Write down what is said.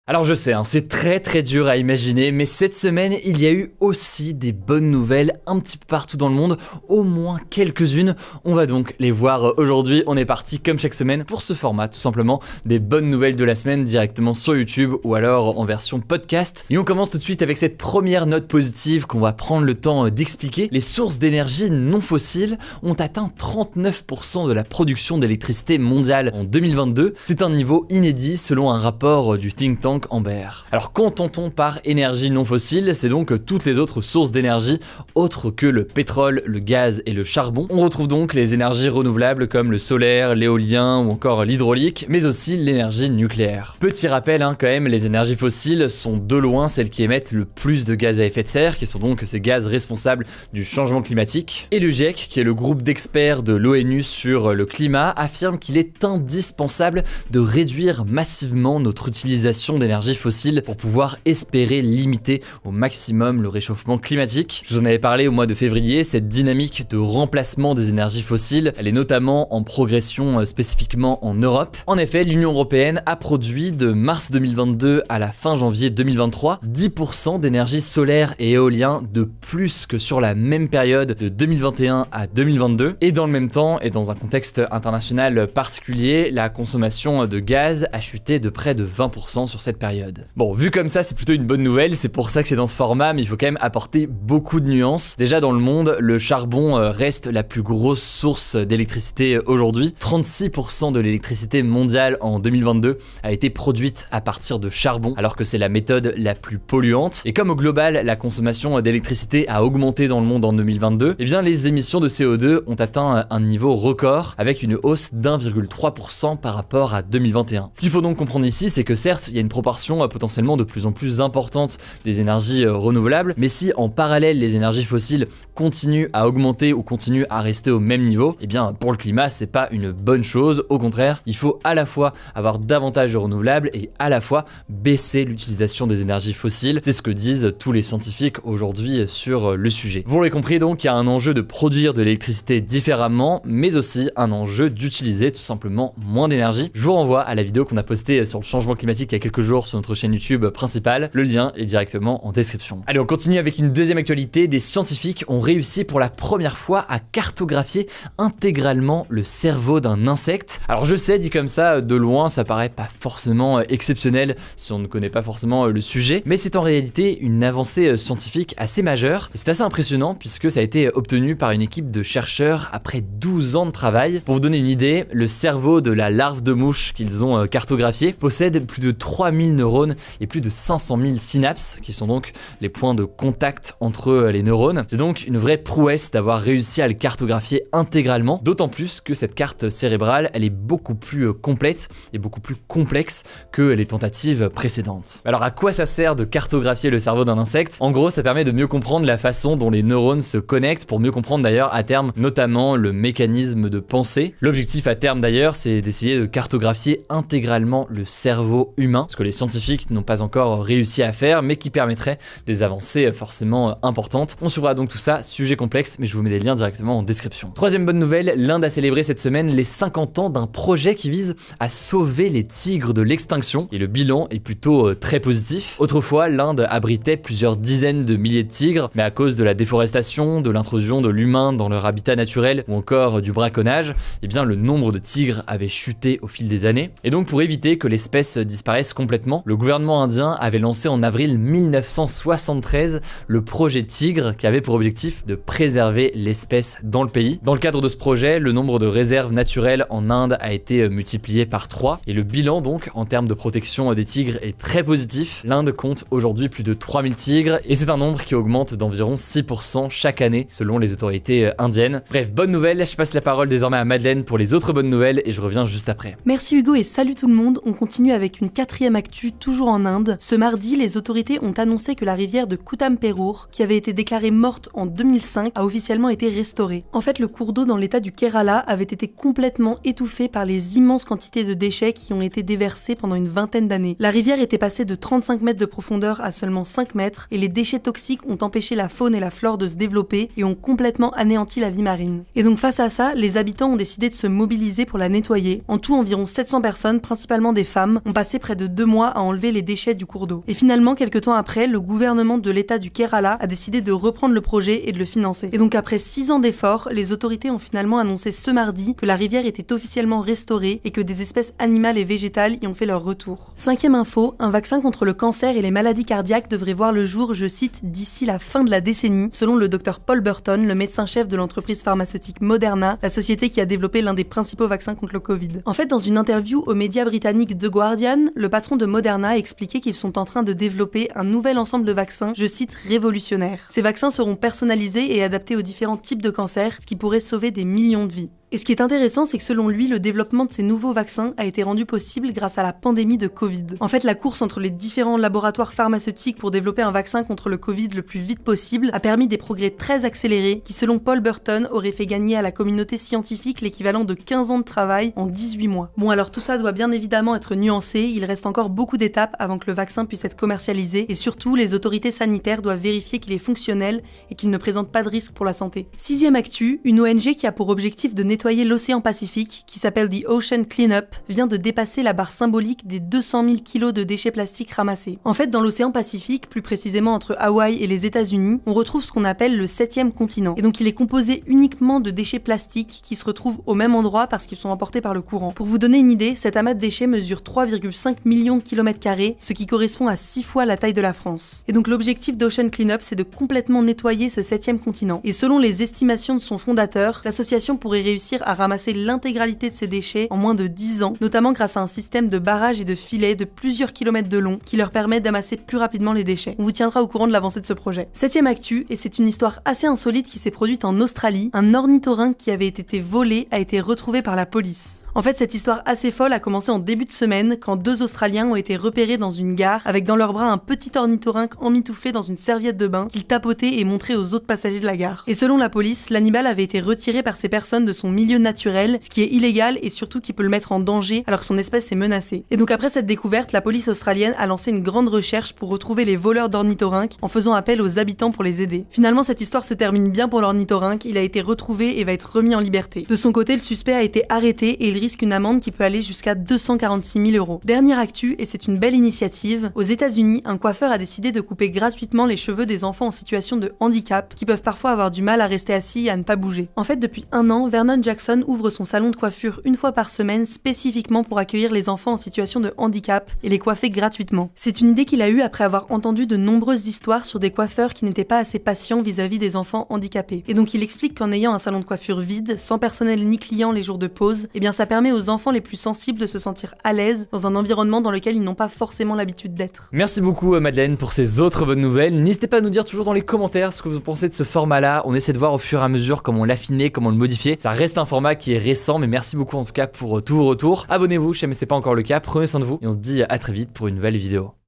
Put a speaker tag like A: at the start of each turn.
A: Alors je sais, c'est très dur à imaginer, mais cette semaine, il y a eu aussi des bonnes nouvelles un petit peu partout dans le monde, au moins quelques-unes. On va donc les voir aujourd'hui. On est parti comme chaque semaine pour ce format, tout simplement, des bonnes nouvelles de la semaine directement sur YouTube ou alors en version podcast. Et on commence tout de suite avec cette première note positive qu'on va prendre le temps d'expliquer. Les sources d'énergie non fossiles ont atteint 39% de la production d'électricité mondiale en 2022. C'est un niveau inédit selon un rapport du think tank Amber. Alors qu'entend-on par énergie non fossile? C'est donc toutes les autres sources d'énergie autres que le pétrole, le gaz et le charbon. On retrouve donc les énergies renouvelables comme le solaire, l'éolien ou encore l'hydraulique, mais aussi l'énergie nucléaire. Petit rappel quand même, les énergies fossiles sont de loin celles qui émettent le plus de gaz à effet de serre, qui sont donc ces gaz responsables du changement climatique. Et le GIEC, qui est le groupe d'experts de l'ONU sur le climat, affirme qu'il est indispensable de réduire massivement notre utilisation d'énergie fossile pour pouvoir espérer limiter au maximum le réchauffement climatique. Je vous en avais parlé au mois de février, cette dynamique de remplacement des énergies fossiles, elle est notamment en progression spécifiquement en Europe. En effet, l'Union européenne a produit de mars 2022 à la fin janvier 2023 10% d'énergie solaire et éolien de plus que sur la même période de 2021 à 2022. Et dans le même temps, et dans un contexte international particulier, la consommation de gaz a chuté de près de 20% sur cette période. Bon, vu comme ça, c'est plutôt une bonne nouvelle, c'est pour ça que c'est dans ce format, mais il faut quand même apporter beaucoup de nuances. Déjà dans le monde, le charbon reste la plus grosse source d'électricité aujourd'hui. 36% de l'électricité mondiale en 2022 a été produite à partir de charbon, alors que c'est la méthode la plus polluante. Et comme au global, la consommation d'électricité a augmenté dans le monde en 2022, eh bien les émissions de CO2 ont atteint un niveau record, avec une hausse d'1,3% par rapport à 2021. Ce qu'il faut donc comprendre ici, c'est que certes, il y a une proportion potentiellement de plus en plus importante des énergies renouvelables, mais si en parallèle les énergies fossiles continuent à augmenter ou continuent à rester au même niveau, eh bien pour le climat c'est pas une bonne chose. Au contraire, il faut à la fois avoir davantage de renouvelables et à la fois baisser l'utilisation des énergies fossiles. C'est ce que disent tous les scientifiques aujourd'hui sur le sujet. Vous l'avez compris donc, il y a un enjeu de produire de l'électricité différemment, mais aussi un enjeu d'utiliser tout simplement moins d'énergie. Je vous renvoie à la vidéo qu'on a postée sur le changement climatique il y a quelques jours sur notre chaîne YouTube principale. Le lien est directement en description. Allez, on continue avec une deuxième actualité. Des scientifiques ont réussi pour la première fois à cartographier intégralement le cerveau d'un insecte. Alors je sais, dit comme ça, de loin, ça paraît pas forcément exceptionnel si on ne connaît pas forcément le sujet, mais c'est en réalité une avancée scientifique assez majeure. Et c'est assez impressionnant puisque ça a été obtenu par une équipe de chercheurs après 12 ans de travail. Pour vous donner une idée, le cerveau de la larve de mouche qu'ils ont cartographié possède plus de 3000 neurones et plus de 500 000 synapses, qui sont donc les points de contact entre les neurones. C'est donc une vraie prouesse d'avoir réussi à le cartographier intégralement, d'autant plus que cette carte cérébrale, elle est beaucoup plus complète et beaucoup plus complexe que les tentatives précédentes. Alors à quoi ça sert de cartographier le cerveau d'un insecte? En gros, ça permet de mieux comprendre la façon dont les neurones se connectent, pour mieux comprendre d'ailleurs à terme notamment le mécanisme de pensée. L'objectif à terme d'ailleurs, c'est d'essayer de cartographier intégralement le cerveau humain, ce que les scientifiques n'ont pas encore réussi à faire, mais qui permettrait des avancées forcément importantes. On suivra donc tout ça, sujet complexe, mais je vous mets des liens directement en description. Troisième bonne nouvelle, l'Inde a célébré cette semaine les 50 ans d'un projet qui vise à sauver les tigres de l'extinction, et le bilan est plutôt très positif. Autrefois, l'Inde abritait plusieurs dizaines de milliers de tigres, mais à cause de la déforestation, de l'intrusion de l'humain dans leur habitat naturel, ou encore du braconnage, eh bien le nombre de tigres avait chuté au fil des années. Et donc pour éviter que l'espèce disparaisse complètement, le gouvernement indien avait lancé en avril 1973 le projet Tigre, qui avait pour objectif de préserver l'espèce dans le pays. Dans le cadre de ce projet, le nombre de réserves naturelles en Inde a été multiplié par 3 et le bilan donc en termes de protection des tigres est très positif. L'Inde compte aujourd'hui plus de 3000 tigres et c'est un nombre qui augmente d'environ 6% chaque année selon les autorités indiennes. Bref, bonne nouvelle, je passe la parole désormais à Madeleine pour les autres bonnes nouvelles et je reviens juste après.
B: Merci Hugo et salut tout le monde, on continue avec une quatrième actu toujours en Inde. Ce mardi, les autorités ont annoncé que la rivière de Kuthampurur, qui avait été déclarée morte en 2005, a officiellement été restaurée. En fait, le cours d'eau dans l'état du Kerala avait été complètement étouffé par les immenses quantités de déchets qui ont été déversés pendant une vingtaine d'années. La rivière était passée de 35 mètres de profondeur à seulement 5 mètres et les déchets toxiques ont empêché la faune et la flore de se développer et ont complètement anéanti la vie marine. Et donc face à ça, les habitants ont décidé de se mobiliser pour la nettoyer. En tout, environ 700 personnes, principalement des femmes, ont passé près de 2 mois mois à enlever les déchets du cours d'eau. Et finalement, quelques temps après, le gouvernement de l'État du Kerala a décidé de reprendre le projet et de le financer. Et donc après 6 ans d'efforts, les autorités ont finalement annoncé ce mardi que la rivière était officiellement restaurée et que des espèces animales et végétales y ont fait leur retour. 5e info, un vaccin contre le cancer et les maladies cardiaques devrait voir le jour, je cite, d'ici la fin de la décennie, selon le Dr Paul Burton, le médecin-chef de l'entreprise pharmaceutique Moderna, la société qui a développé l'un des principaux vaccins contre le Covid. En fait, dans une interview aux médias britanniques The Guardian, le patron de Moderna a expliqué qu'ils sont en train de développer un nouvel ensemble de vaccins, je cite, révolutionnaire. Ces vaccins seront personnalisés et adaptés aux différents types de cancers, ce qui pourrait sauver des millions de vies. Et ce qui est intéressant, c'est que selon lui, le développement de ces nouveaux vaccins a été rendu possible grâce à la pandémie de Covid. En fait, la course entre les différents laboratoires pharmaceutiques pour développer un vaccin contre le Covid le plus vite possible a permis des progrès très accélérés qui, selon Paul Burton, auraient fait gagner à la communauté scientifique l'équivalent de 15 ans de travail en 18 mois. Bon, alors tout ça doit bien évidemment être nuancé, il reste encore beaucoup d'étapes avant que le vaccin puisse être commercialisé et surtout, les autorités sanitaires doivent vérifier qu'il est fonctionnel et qu'il ne présente pas de risque pour la santé. 6e actu, une ONG qui a pour objectif de nettoyer l'océan Pacifique, qui s'appelle The Ocean Cleanup, vient de dépasser la barre symbolique des 200 000 kilos de déchets plastiques ramassés. En fait, dans l'océan Pacifique, plus précisément entre Hawaï et les États-Unis, on retrouve ce qu'on appelle le 7e continent. Et donc il est composé uniquement de déchets plastiques qui se retrouvent au même endroit parce qu'ils sont emportés par le courant. Pour vous donner une idée, cet amas de déchets mesure 3,5 millions de kilomètres carrés, ce qui correspond à 6 fois la taille de la France. Et donc l'objectif d'Ocean Cleanup, c'est de complètement nettoyer ce 7e continent. Et selon les estimations de son fondateur, l'association pourrait réussir à ramasser l'intégralité de ces déchets en moins de 10 ans, notamment grâce à un système de barrages et de filets de plusieurs kilomètres de long qui leur permet d'amasser plus rapidement les déchets. On vous tiendra au courant de l'avancée de ce projet. 7e actu, et c'est une histoire assez insolite qui s'est produite en Australie, un ornithorynque qui avait été volé a été retrouvé par la police. En fait, cette histoire assez folle a commencé en début de semaine quand 2 Australiens ont été repérés dans une gare avec dans leurs bras un petit ornithorynque emmitouflé dans une serviette de bain qu'ils tapotaient et montraient aux autres passagers de la gare. Et selon la police, l'animal avait été retiré par ces personnes de son milieu naturel, ce qui est illégal et surtout qui peut le mettre en danger alors que son espèce est menacée. Et donc après cette découverte, la police australienne a lancé une grande recherche pour retrouver les voleurs d'ornithorynques en faisant appel aux habitants pour les aider. Finalement, cette histoire se termine bien pour l'ornithorynque, il a été retrouvé et va être remis en liberté. De son côté, le suspect a été arrêté et il risque une amende qui peut aller jusqu'à 246 000 €. Dernière actu, et c'est une belle initiative, aux États-Unis, un coiffeur a décidé de couper gratuitement les cheveux des enfants en situation de handicap qui peuvent parfois avoir du mal à rester assis et à ne pas bouger. En fait, depuis 1 an, Vernon Jackson ouvre son salon de coiffure une fois par semaine spécifiquement pour accueillir les enfants en situation de handicap et les coiffer gratuitement. C'est une idée qu'il a eue après avoir entendu de nombreuses histoires sur des coiffeurs qui n'étaient pas assez patients vis-à-vis des enfants handicapés. Et donc il explique qu'en ayant un salon de coiffure vide, sans personnel ni client les jours de pause, eh bien ça permet aux enfants les plus sensibles de se sentir à l'aise dans un environnement dans lequel ils n'ont pas forcément l'habitude d'être.
A: Merci beaucoup Madeleine pour ces autres bonnes nouvelles. N'hésitez pas à nous dire toujours dans les commentaires ce que vous pensez de ce format-là. On essaie de voir au fur et à mesure comment l'affiner, comment le modifier. Ça reste un format qui est récent, mais merci beaucoup en tout cas pour tous vos retours. Abonnez-vous si jamais c'est pas encore le cas, prenez soin de vous et on se dit à très vite pour une nouvelle vidéo.